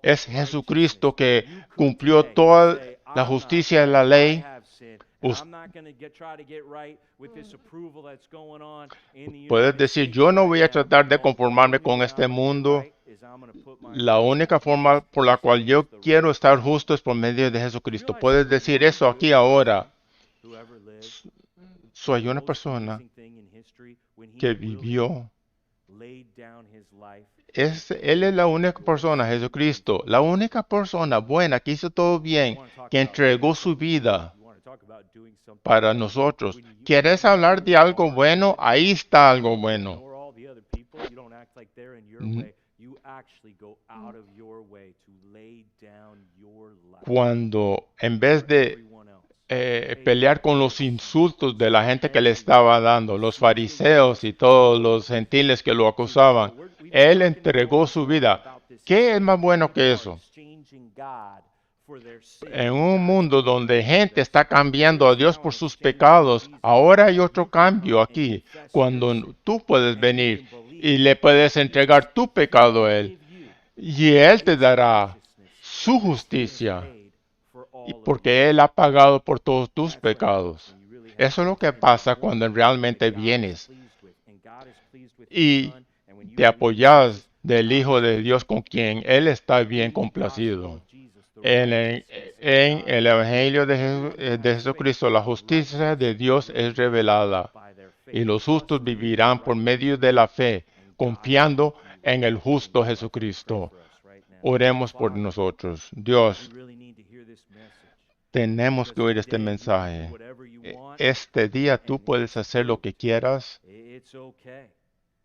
Es Jesucristo que cumplió toda la justicia de la ley. Us- I'm not going to try to get right with this approval that's going on in the Puedes United decir, States yo no right voy a now. tratar de No, the conformarme only con way este I'm gonna get mundo. right is I'm gonna put my La trust única in forma Jesus por la Christ, cual yo who's the quiero righteous estar judge. justo es por medio de Jesucristo. Realize Puedes there's decir one eso good aquí ahora. person who ever lived. Soy The una most persona amazing thing in history, when he que willingly vivió. laid down his life. Él es la única persona, Jesucristo, la única persona buena que hizo todo bien, que entregó su vida You want to talk about doing something para right. nosotros. When you ¿Quieres hablar de algo bueno? Ahí está algo bueno. ignore all the other people, you don't act like they're in your Mm. way. You actually go out of your way to lay down your life Cuando en vez for de everyone else. pelear con los insultos de la gente que le estaba dando, los fariseos y todos los gentiles que lo acusaban, él entregó su vida. ¿Qué es más bueno que eso? En un mundo donde gente está cambiando a Dios por sus pecados, ahora hay otro cambio aquí, cuando tú puedes venir y le puedes entregar tu pecado a Él, y Él te dará su justicia, y porque Él ha pagado por todos tus pecados. Eso es lo que pasa cuando realmente vienes y te apoyas del Hijo de Dios con quien Él está bien complacido. En el Evangelio de Jesucristo, la justicia de Dios es revelada y los justos vivirán por medio de la fe, confiando en el justo Jesucristo. Oremos por nosotros. Dios, tenemos que oír este mensaje. Este día tú puedes hacer lo que quieras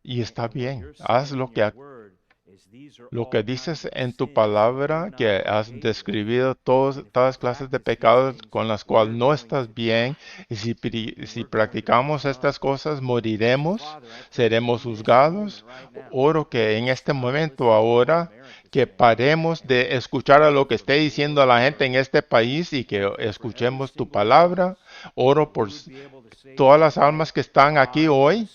y está bien. Haz lo que dices en tu palabra, que has describido todas clases de pecados con las cuales no estás bien. Y si practicamos estas cosas, moriremos, seremos juzgados. Oro que en este momento ahora, que paremos de escuchar a lo que esté diciendo la gente en este país y que escuchemos tu palabra. Oro por todas las almas que están aquí hoy,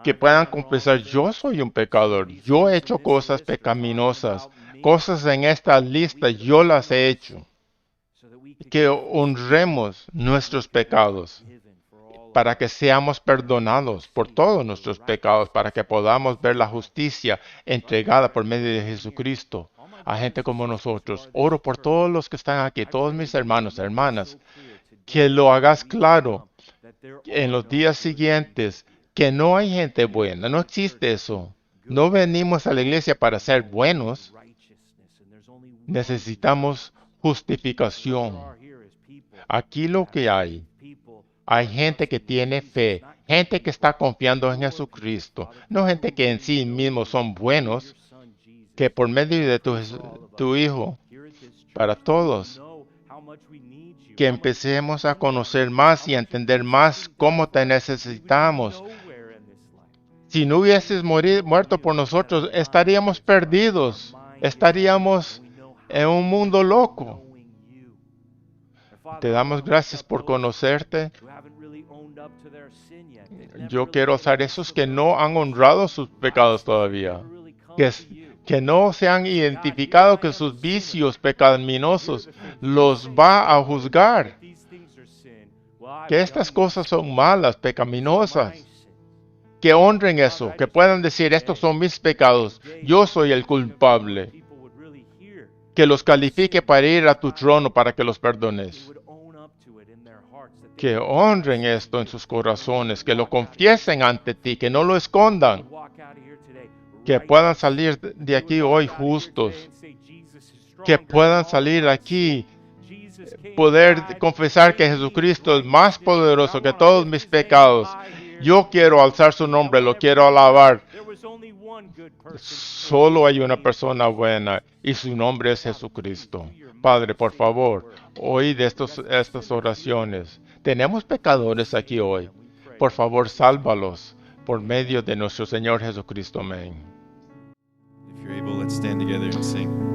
que puedan confesar, yo soy un pecador, yo he hecho cosas pecaminosas, cosas en esta lista yo las he hecho. Que honremos nuestros pecados para que seamos perdonados por todos nuestros pecados, para que podamos ver la justicia entregada por medio de Jesucristo a gente como nosotros. Oro por todos los que están aquí, todos mis hermanos, hermanas, que lo hagas claro en los días siguientes, que no hay gente buena, no existe eso. No venimos a la iglesia para ser buenos. Necesitamos justificación. Aquí lo que hay gente que tiene fe, gente que está confiando en Jesucristo, no gente que en sí mismos son buenos, que por medio de tu Hijo, para todos, que empecemos a conocer más y a entender más cómo te necesitamos. Si no hubieses muerto por nosotros, estaríamos perdidos, estaríamos en un mundo loco. Te damos gracias por conocerte. Yo quiero usar esos que no han honrado sus pecados todavía, que no se han identificado que sus vicios pecaminosos los va a juzgar, que estas cosas son malas, pecaminosas. Que honren eso, que puedan decir, estos son mis pecados, yo soy el culpable. Que los califique para ir a tu trono para que los perdones. Que honren esto en sus corazones, que lo confiesen ante ti, que no lo escondan. Que puedan salir de aquí hoy justos. Que puedan salir aquí, poder confesar que Jesucristo es más poderoso que todos mis pecados. Yo quiero alzar su nombre, lo quiero alabar. Solo hay una persona buena y su nombre es Jesucristo. Padre, por favor, oíd estas oraciones. Tenemos pecadores aquí hoy. Por favor, sálvalos por medio de nuestro Señor Jesucristo. Amén. If you're able, let's stand together and sing.